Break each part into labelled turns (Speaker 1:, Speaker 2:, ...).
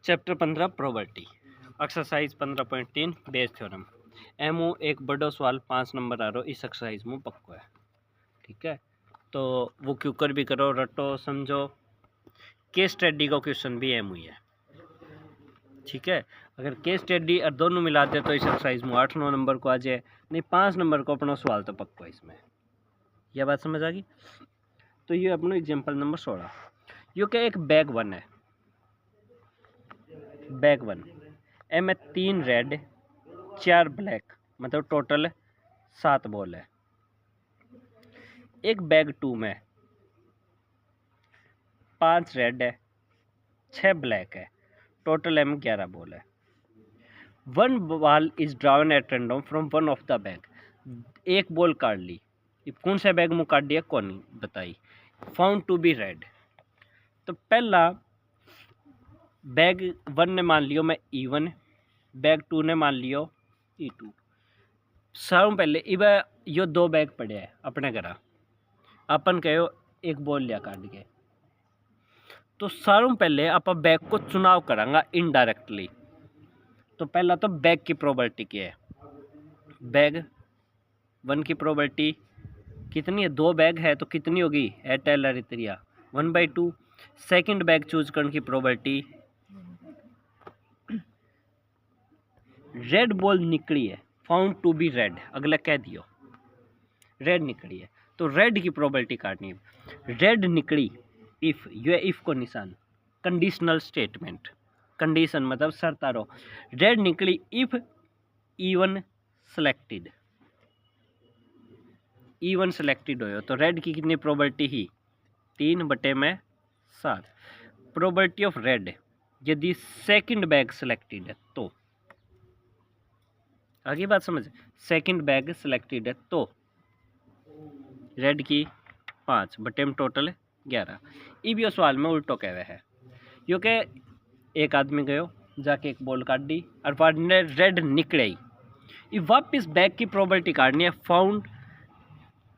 Speaker 1: Chapter 15 probability exercise 15.3 Bayes theorem एमओ एक बड़ो सवाल 5 नंबर आ रो इस एक्सरसाइज में पक्को है। ठीक है, तो वो क्यों कर भी करो रटो समझो। केस स्टडी का क्वेश्चन भी एम हुई है। ठीक है, अगर केस स्टडी और दोनों मिला दे तो इस एक्सरसाइज में 8-9 नंबर को आ जाए, नहीं 5 नंबर को अपना सवाल तो पक्को है इसमें। यह बात समझ आ गई। तो ये अपना एग्जाम्पल नंबर 16 यो क्या एक बैग 1 है। बैग 1 ए में 3 रेड 4 ब्लैक मतलब टोटल 7 बॉल है। एक बैग 2 में 5 रेड है 6 ब्लैक है, टोटल एम 11 बॉल है। 1 ball is drawn at random from one of the bag. एक बॉल काट ली, कौन सा बैग मुँह काट दिया कौन बताई। Found to be red. तो पहला बैग 1 ने मान लियो मैं E1, बैग 2 ने मान लियो E2। सारों पहले इब यो 2 बैग पड़े हैं अपने घर, अपन कहो एक बॉल लिया काट के। तो सारों पहले आप बैग को चुनाव करांगा इनडायरेक्टली। तो पहला तो बैग की प्रोबेबिलिटी क्या है। बैग 1 की प्रोबेबिलिटी कितनी है, 2 बैग है तो कितनी होगी एट एल रित्रिया 1/2। सेकंड बैग चूज करने की प्रोबेबिलिटी रेड बॉल निकली है फाउंड टू बी रेड, अगला कह दियो रेड निकली है तो रेड की प्रोबेबिलिटी काटनी है। रेड निकली इफ, ये इफ को निशान कंडीशनल स्टेटमेंट, कंडीशन मतलब शर्तारो। रेड निकली if E1 selected, E1 selected हो तो रेड की कितनी probability he 3/7। Probability of red यदि सेकंड बैग सिलेक्टेड है तो, आगे बात समझ, सेकंड बैग सिलेक्टेड है तो रेड की 5 बटे में टोटल 11। इब यो सवाल में उल्टो कह है यो के एक आदमी गयो जाके एक बॉल काट दी और बाद में रेड निकले ही वापिस बैग की प्रोबेबिलिटी काटनी है। फाउंड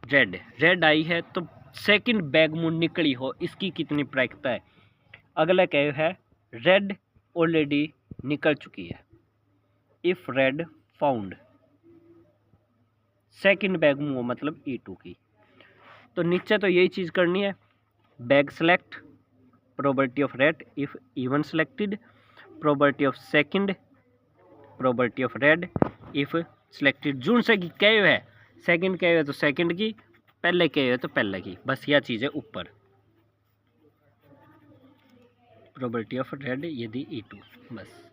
Speaker 1: रेड, रेड आई है तो सेकंड बैग मुँह निकली हो इसकी कितनी प्रायिकता है। अगला कह है रेड ऑलरेडी निकल चुकी है। If red found second bag मुँह मतलब E2 की। तो नीचे तो यही चीज़ करनी है, bag select probability of red if E1 selected, probability of second, probability of red if selected. जून से क्या है सेकंड क्या है तो सेकंड की, पहले क्या है तो पहले की, बस यह चीज़ है ऊपर। प्रोबेबिलिटी ऑफ रेड यदि E2, बस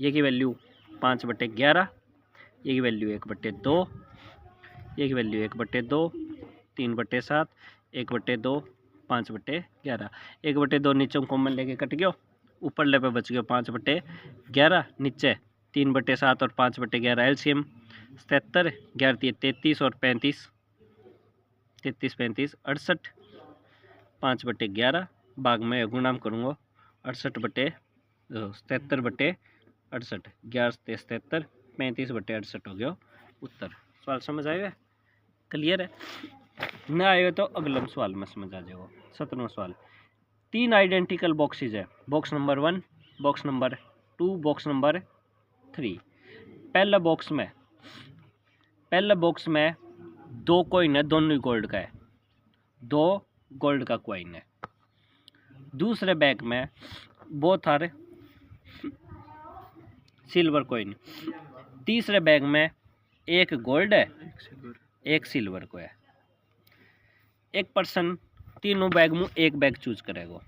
Speaker 1: ये की वैल्यू 5/11, ये की वैल्यू 1/2, ये की वैल्यू 1/2, 3/7, 1/2, 5/11। 1/2 नीचे कॉमन लेके कट गयो, ऊपर ले पे बच गयो 5/11, नीचे 3/7 और 5/11 एलसीएम 77, 11 33 और 35, 33 35 68, 5/11 भाग में गुणाम करूँगा 77/68, 11 77 35/68 हो गया उत्तर। सवाल समझ आए, क्लियर है ना आए तो अगला सवाल में समझ आ जाएगा। 17वां सवाल 3 आइडेंटिकल बॉक्सेज है, box number 1, box number 2, box number 3। पहला बॉक्स में 2 कॉइन है, दोनों ही गोल्ड का है, 2 गोल्ड का कॉइन है। दूसरे बैग में बोथ आर सिल्वर कॉइन। तीसरे बैग में एक गोल्ड है एक सिल्वर को है। एक पर्सन तीनों बैग में एक बैग चूज करेगा।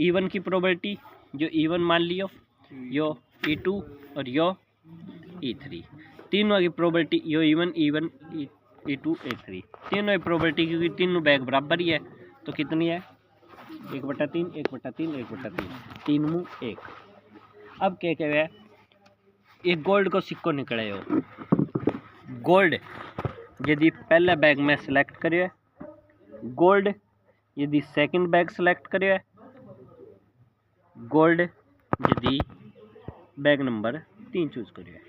Speaker 1: E1 की प्रोबेबिलिटी जो E1 मान लियो, यो E2 और यो E3। तीनों की प्रोबेबिलिटी यो E1 E2 E3 तीनों की प्रोबेबिलिटी, क्योंकि तीनों बैग बराबर ही है तो कितनी है 1/3 1/3 1/3, 3 मुँह 1। अब क्या कह रहा है, एक गोल्ड को सिक्को निकले हो। गोल्ड यदि पहले बैग में सिलेक्ट करिए, गोल्ड यदि सेकंड बैग सिलेक्ट करिए, गोल्ड यदि बैग नंबर 3 चूज करिए।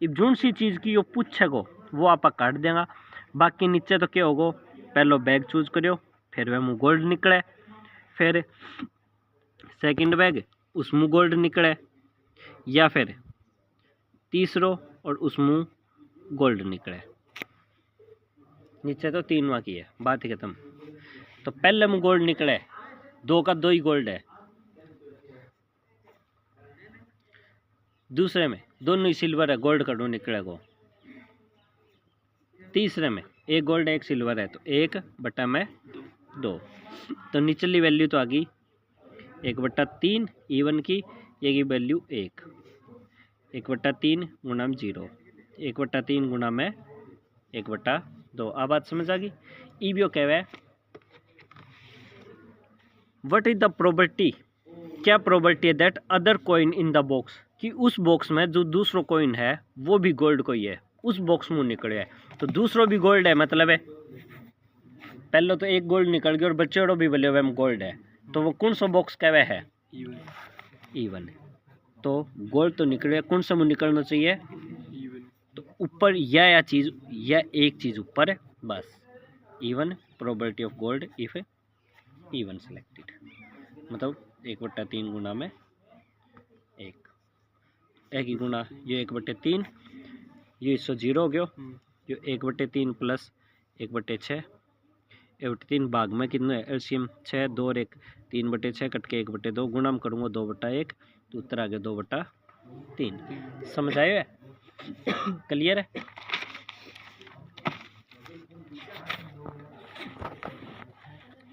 Speaker 1: अब जोन सी चीज़ की यो पूछेगो वो आप काट देगा। बाकी नीचे तो क्या होगा, पहलो बैग चूज करियो फिर वह मुँह गोल्ड निकले, फिर सेकंड बैग उसमें गोल्ड निकले, या फिर तीसरो और उसमें गोल्ड निकले। नीचे तो 3 की है, बात ही खत्म। तो पहले में गोल्ड निकले, 2 का 2 ही गोल्ड है। दूसरे में दोनों ही सिल्वर है, गोल्ड का 2 निकले को। तीसरे में 1 गोल्ड 1 सिल्वर है, तो 1/2। तो निचली वैल्यू तो आ गई 1/3 इवन की, ये की वैल्यू 1, 1/3 गुना में 0, 1/3 गुना में 1/2। आ बात समझ आ गई। ईबीओ कह है व्हाट इज द प्रोबेबिलिटी, क्या प्रोबेबिलिटी है that other coin in the box, कि उस बॉक्स में जो दूसरा कॉइन है वो भी गोल्ड को ही है, उस बॉक्स में निकले है। तो दूसरा भी गोल्ड है, मतलब है पहले तो 1 गोल्ड निकल गया और बच्चों भी बोले हुए गोल्ड है, तो वो कौन सा बॉक्स कहवे है, इवन। तो गोल्ड तो निकले, कौन सा मुँह निकलना चाहिए, तो ऊपर या चीज़ या एक चीज़ ऊपर है बस। E one probability of gold if even selected, मतलब 1/3 गुना में 1 ही गुना ये 1/3, ये इससे 0 हो गया, जो 1/3 प्लस 1/6, 1/3 भाग में कितना है एलसीएम 6, 2 और 1, 3/6 कट के 1/2 गुणा में करूँगा 2/1, तो उत्तर आ गया 2/3। समझ आए, क्लियर है।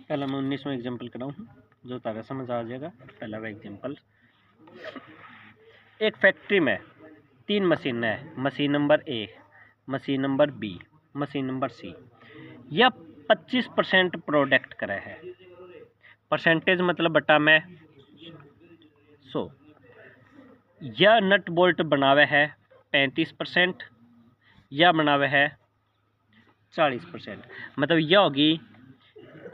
Speaker 1: पहला मैं 19वां एग्जाम्पल कराऊँ जो तारा समझ आ जाएगा। पहला वह एग्जाम्पल, एक फैक्ट्री में 3 मशीन है, machine number A, machine number B, machine number C. यह 25% प्रोडक्ट करे है, परसेंटेज मतलब बटा में 100। यह नट बोल्ट बनावे है 35%, या बनावे है 40%। मतलब यह होगी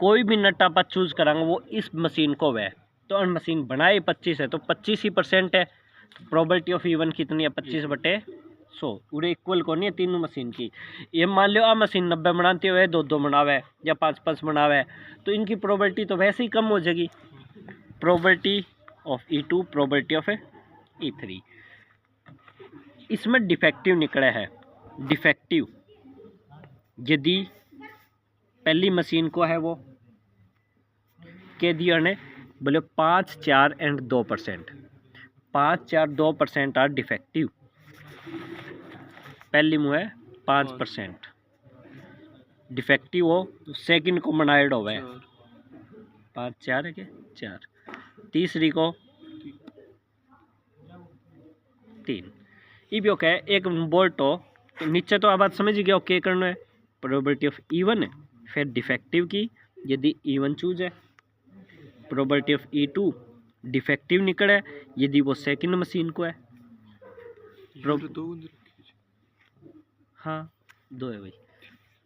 Speaker 1: कोई भी नट आप चूज करांगे वो इस मशीन को वह, तो मशीन बनाए 25 है तो 25% है। प्रोबेबिलिटी ऑफ इवन कितनी है, 25/100। पूरे इक्वल को नहीं है तीनों मशीन की। ये मान लो आ मशीन 90 बनाती है, 2 बनावे या 5 बनावे, तो इनकी प्रोबेबिलिटी तो वैसे ही कम हो जाएगी। Probability of E2, probability of E3। इसमें डिफेक्टिव निकले है। डिफेक्टिव यदि पहली मशीन को है वो के दिया ने बोले 5, 4 एंड 2%, 5, 4, 2% आर डिफेक्टिव। पहली मुँह है 5% डिफेक्टिव हो, सेकंड को मनाइड हो 5, 4 है के 4, तीसरी को 3। ये भी ओके। एक बोल्ट हो तो नीचे तो आप बात समझ गया ओके करना है। प्रोबेबिलिटी ऑफ E1 है, फिर डिफेक्टिव की यदि E1 चूज है, प्रोबेबिलिटी ऑफ E2 डिफेक्टिव निकले यदि वो सेकंड मशीन को है। हाँ 2 है भाई,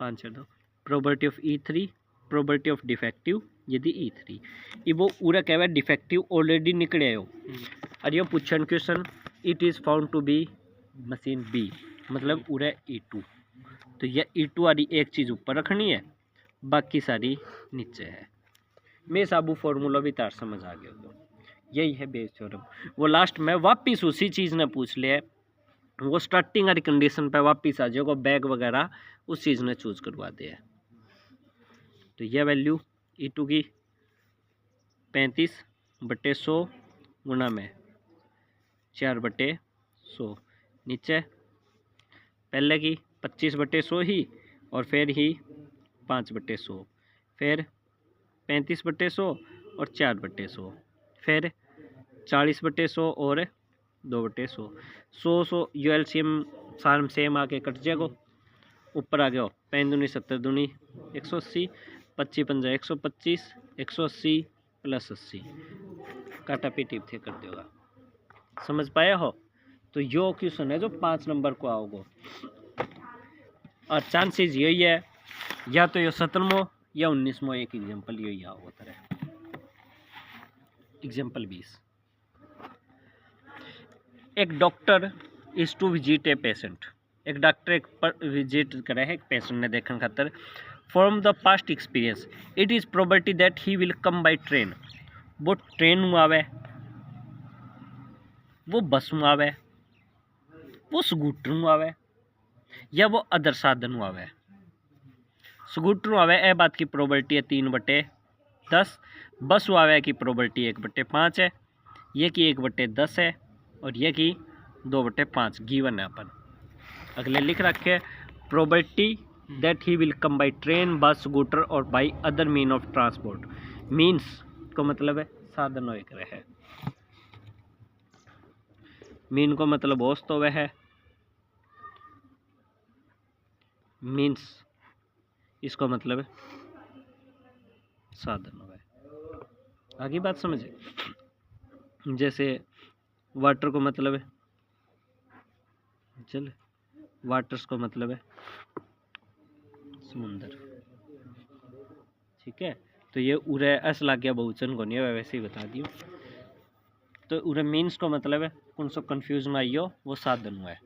Speaker 1: 5 है 2। Probability of E3, probability of defective यदि E3। ये वो पूरा कह है डिफेक्टिव ऑलरेडी निकले हो। और ये पूछन question it is found to be machine B, मतलब पूरा E2। तो यह E2 वाली एक चीज़ ऊपर रखनी है, बाकी सारी नीचे है। मैं साबू फॉर्मूला भी तार समझ आ गया तो यही है बेस थ्योरम। वो लास्ट में वापिस उसी चीज़ ने पूछ लिया, वो स्टार्टिंग वाली कंडीशन पे वापिस आ जाएगा, बैग वगैरह उस चीज़ ने चूज करवा दिया। तो यह वैल्यू E2 की 35/100 गुना में 4/100, नीचे पहले की 25/100 ही, और फिर ही 5/100, फिर 35/100 और 4/100, फिर 40/100 और 2/100। 100 यू एलसीएम सारे सेम आके कट जाएगा। ऊपर आ गया 5 दूनी 70 दूनी 180, 25 पंजा 125, 180 + 80 काटा पीटी थे कर देगा। समझ पाया हो। तो यो क्वेश्चन है जो 5 नंबर को आओगे, और चांसेस यही है या तो ये 17वां या 19वां एक एग्जाम्पल यही आओगे तरह। एग्जाम्पल 20, एक doctor is to visit a patient. एक डॉक्टर एक विजिट करे है एक पेशेंट ने देखने खातर। From the past experience it is probability that he will come by train. वो ट्रेन में आवे वो बस में आवे, वो स्कूटर में आवे, या वो अदर साधन में आवे। स्कूटर में आवे ए बात की प्रोबेबिलिटी है 3/10, बस में आवे की प्रोबेबिलिटी 1/5 है, ये की 1/10 है और ये की 2/5 गिवन है। अपन अगले लिख रखे probability that he will come by train, bus, scooter और by other mean of transport. Means को मतलब है साधन एक है, मीन को मतलब होस्ट तो वह है, मीन्स इसको मतलब है साधन है। आगे बात समझे, जैसे वाटर को मतलब है जल, वाटर्स को मतलब है समुंदर, ठीक है। तो ये उरे एस लाग गया बहुवचन को नहीं है, वैसे ही बता दियो। तो उरे मीन्स को मतलब है कौन सो कन्फ्यूजन आई हो वो साधन हुआ है।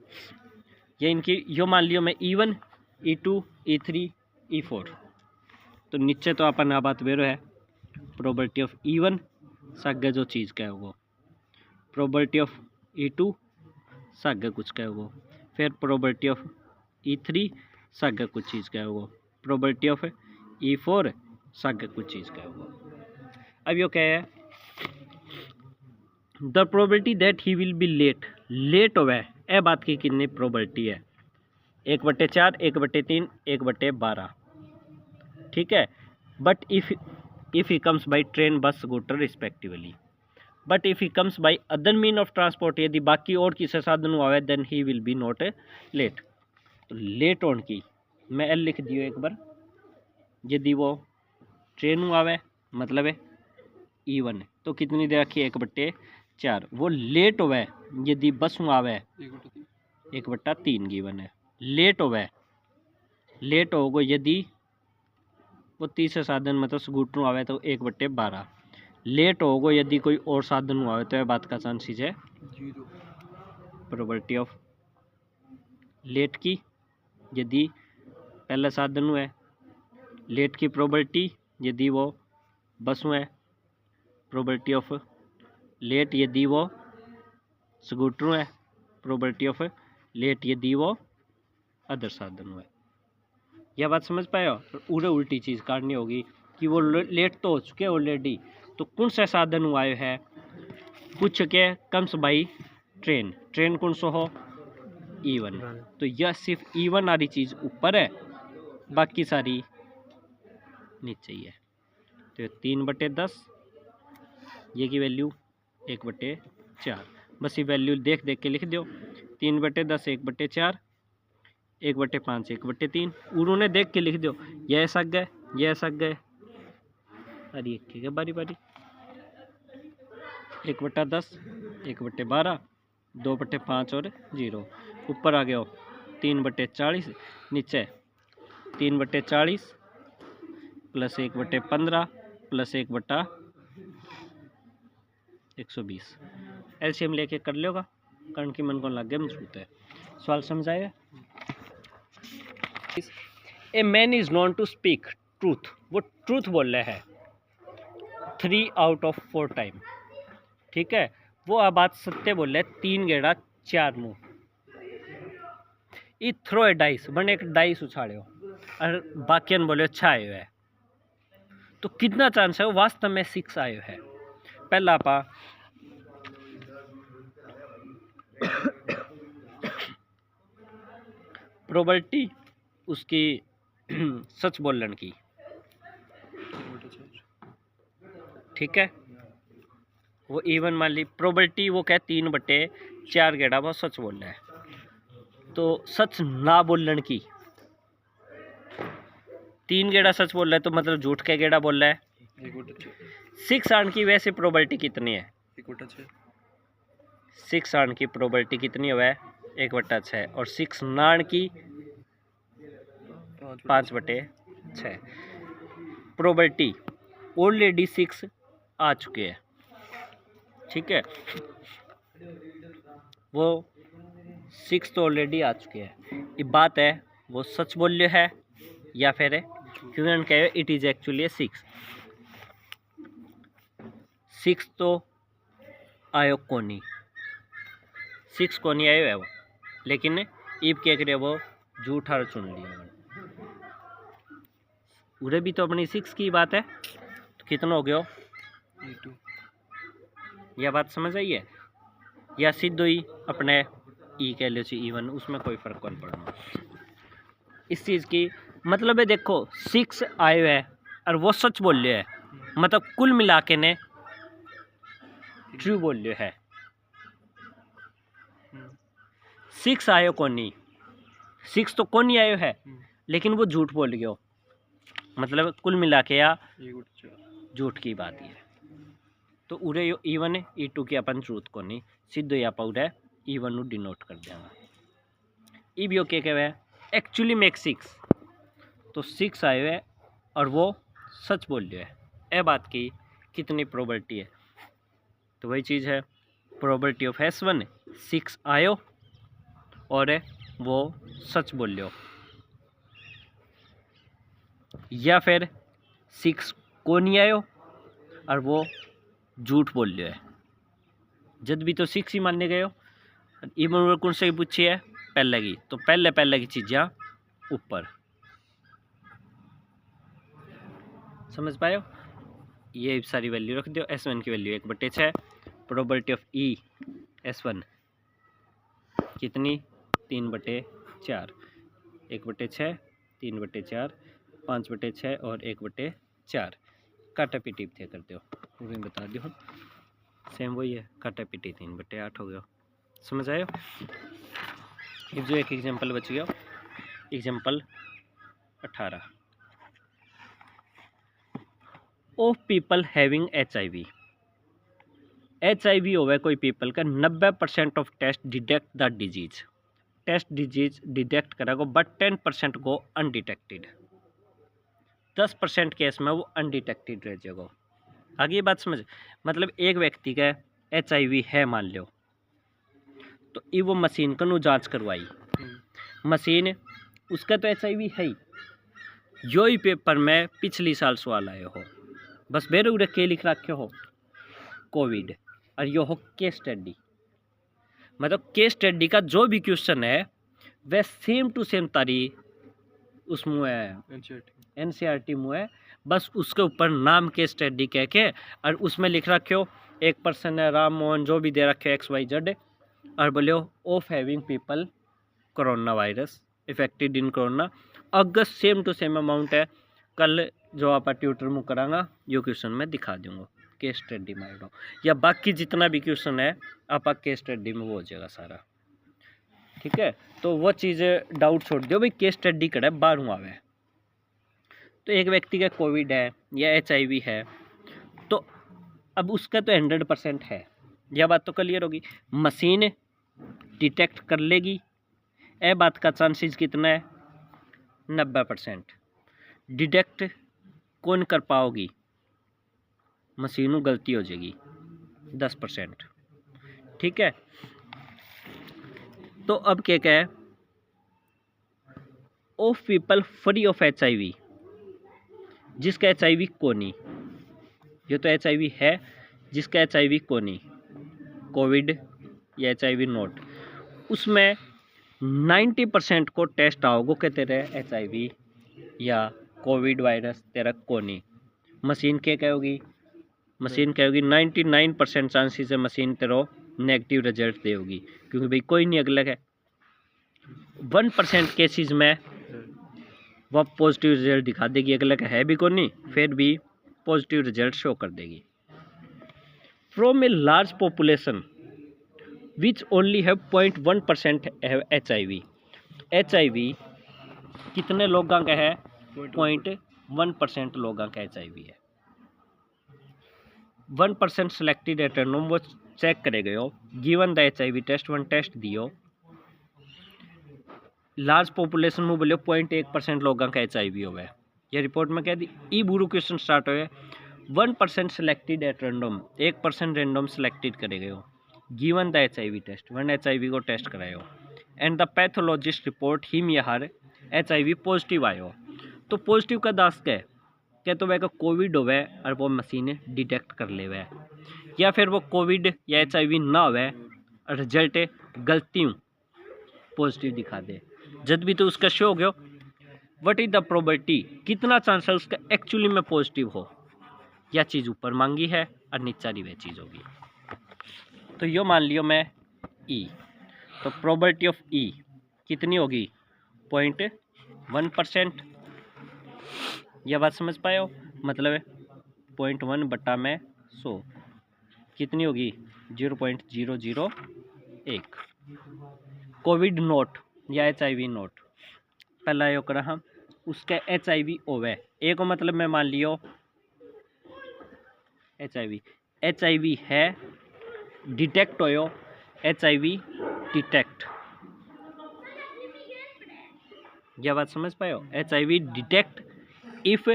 Speaker 1: ये इनकी यो मान लियो मैं E1 E2 E3 E4, तो नीचे तो अपन आ बात बेरो है प्रोबेबिलिटी ऑफ E1 सागे जो चीज़ कहे वो, प्रोबेबिलिटी ऑफ E2 सागे कुछ कहे वो, फिर प्रोबेबिलिटी ऑफ E3 सागे कुछ चीज़ कहे वो, प्रोबेबिलिटी ऑफ E4 सागे कुछ चीज़ कहे वो। अब यो क्या है, the probability that he will be late, late हो वह ए बात की कितनी प्रोबेबिलिटी है 1/4 1/3 1/12, ठीक है। But if he comes by train, bus, scooter respectively, but if he comes by other mean of transport, यदि बाकी और किसी साधन हुआ है then he will be not late. तो लेट होने की मैं एल लिख दियो एक बार, यदि वो ट्रेन हुआ है मतलब है E1 तो कितनी दे रखी है 1/4, वो लेट हुआ है यदि बस में आवे 1/3 गिवन है, लेट हुआ है, लेट होगा यदि वो तीसरे साधन में तो स्कूटर आवे तो 1/12, लेट होगा यदि कोई और साधन हुआ है तो यह बात का चांसेस है 0। प्रोबेबिलिटी ऑफ लेट की यदि पहला साधन हुआ है, लेट की प्रोबेबिलिटी यदि वो बस में है, प्रोबेबिलिटी ऑफ लेट यदि वो स्कूटर है, प्रोबेबिलिटी ऑफ लेट यदि वो अदर साधन हुआ है। यह बात समझ पाए हो। उड़े उल्टी चीज़ काटनी होगी कि वो लेट तो हो चुके ऑलरेडी, तो कौन सा साधन हुआ है, कुछ के कम्स बाई ट्रेन, ट्रेन कौन सा हो E1, तो यह सिर्फ E1 वाली चीज़ ऊपर है, बाकी सारी नीचे ही है। तो 3/10 ये की वैल्यू 1/4, बस ये वैल्यू देख देख के लिख दो, 3/10 1/4 1/5 1/3, उन्होंने देख के लिख दो, यह सक गए यह सक गए, अरे ठीक है बारी बारी 1/10 1/12 2/5 और 0, ऊपर आ गया हो 3/40, नीचे 3/40 प्लस 1/15 प्लस 1/120, एलसीएम लेके कर लोगा, कारण की मन को लग गया मजबूत है। सवाल समझाए। A man is known to speak truth, वो ट्रूथ बोल रहा है 3 out of 4 टाइम, ठीक है। वो अब बात सत्य बोल रहा है 3 गेड़ा 4 मुँह। ई थ्रो ए डाइस, बने एक डाइस उछाड़ो और बाकियन बोले 6 आयो है, तो कितना चांस है वो वास्तव में 6 आयो है। पहला पा प्रोबेबिलिटी उसकी सच बोलने की, ठीक है। वो E1 मान ली, प्रोबेबिलिटी वो क्या 3/4 गेड़ा वो सच बोल रहा है, तो सच ना बोलने की 3 गेड़ा सच बोल रहा है तो मतलब झूठ के गेड़ा बोल रहा है 6 आने की। वैसे प्रोबेबिलिटी कितनी है 6 आने की प्रोबेबिलिटी कितनी है 1/6, और 6 नान की 5/6। प्रोबेबिलिटी ऑलरेडी 6 आ चुके हैं, ठीक है। वो 6 तो ऑलरेडी आ चुके हैं। ये बात है वो सच बोल है या फिर है, क्योंकि उन्होंने कहा इट इज एक्चुअली 6 तो आयो कोनी, 6 को नहीं आयो है वो, लेकिन ईब क्या करे वो झूठा चुन लिया। उरे भी तो अपनी 6 की बात है, तो कितना हो गया E2। यह बात समझ आई है? या सीधो ही अपने ई कह लो E1, उसमें कोई फर्क नहीं पड़ना इस चीज़ की। मतलब है देखो 6 आयो है और वो सच बोल लियो है, मतलब कुल मिला के ने ट्रू बोल लियो है। 6 आयो को नहीं, 6 तो कौन नहीं आयो है, लेकिन वो झूठ बोल गयो, मतलब कुल मिला के या झूठ की बात है। तो उरे यो E1 E2 की अपन ट्रूथ को नहीं, सीधो ही आप उरे E1 डिनोट कर देंगे। इब यो क्या कहे एक्चुअली मेक 6, तो 6 आयो है और वो सच बोल रहे है। ए बात की कितनी प्रोबेबिलिटी है, तो वही चीज़ है प्रोबेबिलिटी ऑफ S1 6 आयो और वो सच बोल रहे हो, या फिर 6 को नहीं आयो और वो झूठ बोल रहे है। जब भी तो 6 ही मानने गए हो। इवन कौन से पूछी है पहले की, तो पहले की चीज़ें ऊपर, समझ पाए? ये सारी वैल्यू रख दो। S1 की value 1/6, probability of E S1 कितनी 3/4, 1/6 3/4 5/6 और 1/4 काटा पीटी थे करते हो, वो बता दो हम सेम वही है, काटा पीटी 3/8 हो गया। समझ आयो? अब जो एक एग्जांपल बच गया, example 18 of people having HIV होवे कोई पीपल का 90% of test detect the disease, test disease detect करेगा, बट 10% को अनडिटेक्टेड, 10% केस में वो अनडिटेक्टेड रह जाएगा। आगे ये बात समझ, मतलब एक व्यक्ति का HIV है मान लो, तो ये वो मशीन का जांच करवाई, मशीन उसका तो HIV है ही, यो ही पेपर में पिछली साल सवाल आए हो, बस मेरे उड़े के लिख रखे हो कोविड, और यो हो केस स्टडी, मतलब केस स्टडी का जो भी क्वेश्चन है वह सेम टू सेम तारी उसमें है NCERT में है, बस उसके ऊपर नाम केस स्टडी कह के और उसमें लिख रखे हो एक पर्सन है राम मोहन, जो भी दे रखे हो XYZ, और बोले of having people corona virus affected in corona, अगर सेम टू सेम अमाउंट है। कल जो आप ट्यूटर में करांगा यो क्वेश्चन मैं दिखा दूंगा केस स्टडी में, या बाकी जितना भी क्वेश्चन है आप केस स्टडी में वो हो जाएगा सारा, ठीक है? तो वो चीज़ें डाउट छोड़ दो भाई, केस स्टडी करे 12वां आवे, तो एक व्यक्ति का कोविड है या HIV है, तो अब उसका तो 100% है, यह बात तो क्लियर होगी, मशीन डिटेक्ट कर लेगी, ए बात का चांसेस कितना है 90%, डिटेक्ट कौन कर पाओगी, मशीनों गलती हो जाएगी 10%, ठीक है? तो अब क्या है of people free of HIV, जिसका HIV को नहीं, ये तो HIV है, जिसका HIV को नहीं, कोविड या HIV नोट, उसमें 90% को टेस्ट आओगे कि तेरे HIV या कोविड वायरस तेरा को नहीं, मशीन क्या कहोगी, मशीन कहोगी 99% चांसेस है मशीन तेरो नेगेटिव रिजल्ट देगी, क्योंकि भाई कोई नहीं अगला है। 1% केसेस में वह पॉजिटिव रिजल्ट दिखा देगी, अगला का है भी को नहीं, फिर भी पॉजिटिव रिजल्ट शो कर देगी। From a large population which only have 0.1% have HIV, HIV कितने लोगों का है 0.1% लोगों का HIV है। 1% सेलेक्टेड एट रैंडम, वो चेक करे गए हो, given the HIV test, 1 test दियो, लार्ज पॉपुलेशन में बोले 0.1% लोगों का HIV हो गया, ये रिपोर्ट में कह दी। ई बुरू क्वेश्चन स्टार्ट हो गया, 1% selected at random, 1% random selected करे गए हो, given the HIV test, 1 HIV को टेस्ट कराए हो, and the pathologist report him यार HIV पॉजिटिव आयो, तो पॉजिटिव का दास क्या तो वह कोविड हो गए और वो मशीनें डिटेक्ट कर ले हुए, या फिर वो कोविड या HIV ना हो रिजल्ट गलतियों पॉजिटिव दिखा दे। जब भी तो उसका शो हो गयो व्हाट इज द प्रोबेबिलिटी, कितना चांस है उसका एक्चुअली में पॉजिटिव हो। यह चीज़ ऊपर मांगी है और नीचा वह चीज़ होगी। तो यो मान लियो मैं ई, तो प्रोबेबिलिटी ऑफ ई कितनी होगी 0.1%। यह बात समझ पाए हो, मतलब 0.1 बटा में 100 कितनी होगी 0.001। कोविड नोट या HIV नोट पहला यो करा हम उसका HIV होवे ए को मतलब मैं मान लियो HIV है डिटेक्ट होयो HIV डिटेक्ट। यह बात समझ पाए हो, HIV डिटेक्ट इफ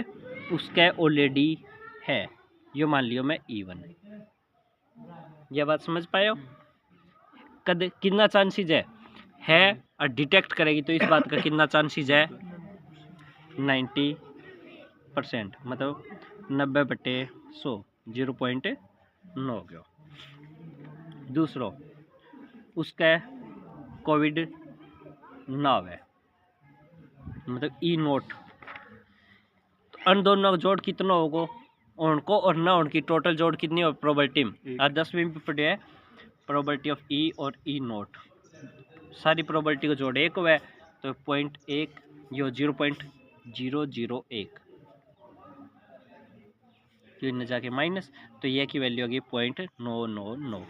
Speaker 1: उसका ऑलरेडी है, यो मान लियो मैं E1। यह बात समझ पाए हो, कद कितना चांसेस है और डिटेक्ट करेगी तो इस बात का कितना चांसेस है 90%, मतलब 90/100 0.9 हो गया। दूसरो उसका कोविड नाव है मतलब ई नोट, तो अन दोनों का जोड़ कितना होगा उनको और ना उनकी टोटल जोड़ कितनी हो प्रोबेबिलिटी और 10वीं पे पढ़े है प्रोबेबिलिटी ऑफ ई और ई नोट, सारी प्रोबेबिलिटी का जोड़ एक हुआ है तो 0.1 यो 0.001 क्यों न जाके माइनस, तो यह की वैल्यू होगी 0.999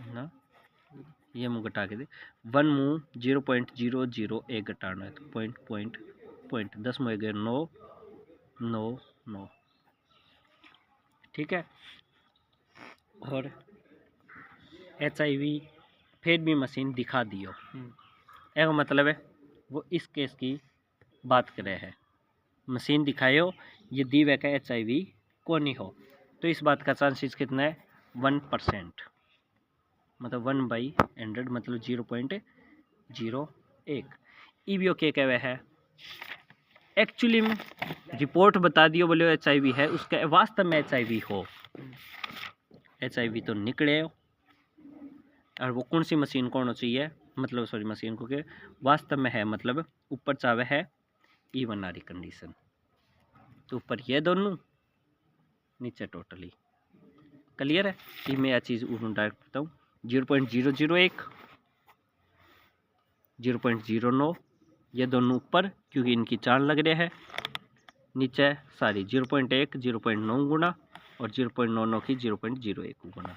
Speaker 1: ना। ये मुँह घटा के दे 1 मुँह 0.001 घटाना है तो पॉइंट 10 में गए 999। ठीक है। और HIV फिर भी मशीन दिखा दियो, एक मतलब है वो इस केस की बात कर रहे हैं, मशीन दिखायो ये दी वे का HIV को नहीं हो, तो इस बात का चांसेस कितना है 1%, मतलब 1/100 मतलब 0.01। ईवीओ के कहे है एक्चुअली में रिपोर्ट बता दियो बोले HIV है, उसका वास्तव में HIV हो, HIV तो निकले हो और वो कौन सी मशीन को होना चाहिए, मतलब सॉरी मशीन को के वास्तव में है, मतलब ऊपर चावे है E1 आरी कंडीशन, तो ऊपर ये दोनों नीचे टोटली क्लियर है। ये मैं यह चीज़ डायरेक्ट बताऊँ 0.001 0.09 ये दोनों ऊपर क्योंकि इनकी चाल लग रहे हैं, नीचे सारी 0.1 0.9 गुना और 0.99 की 0.01 गुना।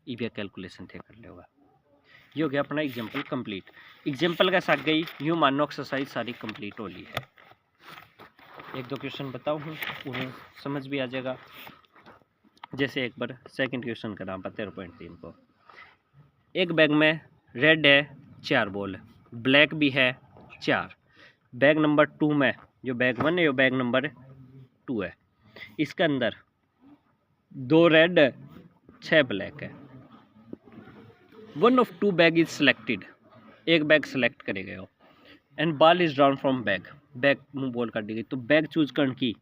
Speaker 1: ये कैलकुलेशन थे कर लेगा। ये हो गया अपना एग्जाम्पल कंप्लीट। एग्जाम्पल का साथ गई यूँ मानो एक्सरसाइज सारी कंप्लीट हो ली है। एक दो क्वेश्चन बताऊँ उन्हें समझ भी आ जाएगा। जैसे एक बार सेकंड क्वेश्चन का नाम 13.3 को, एक बैग में रेड है 4 बॉल, ब्लैक भी है 4, बैग नंबर 2 में जो बैग 1 है वो बैग नंबर 2 है, इसके अंदर 2 रेड 6 ब्लैक है। 1 of 2 बैग इज सिलेक्टेड, एक बैग सिलेक्ट करे गए हो and ball is drawn from bag, bag मुँह बॉल काट दी गई, तो बैग चूज करने की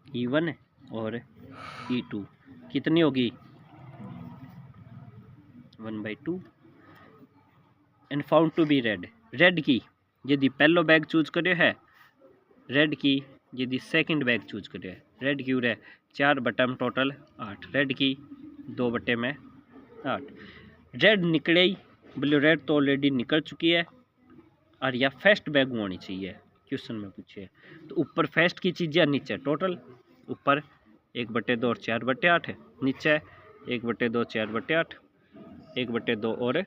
Speaker 1: E1 और E2 कितनी होगी 1/2 and found to be red, red की यदि पहलो बैग चूज करे है, रेड की यदि सेकंड बैग चूज करे है, रेड की उरे 4 बटे में टोटल 8, रेड की 2 बटे में 8, रेड निकले ही बोले रेड तो ऑलरेडी निकल चुकी है और यह फर्स्ट बैग होनी चाहिए क्वेश्चन में पूछे, तो ऊपर फर्स्ट की चीज़ें नीचे टोटल, ऊपर 1/2 और 4/8 है, नीचे 1/2 4/8 1/2 और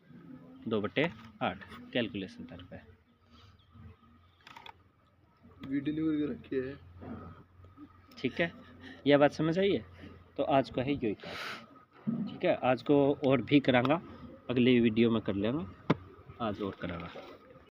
Speaker 1: 2/8 कैलकुलेशन तरफ है। वीडियो रखी है। ठीक है, यह बात समझ आई है। तो आज को है यही काम। ठीक है, आज को और भी करांगा, अगले वीडियो में कर लेंगे, आज और करांगा।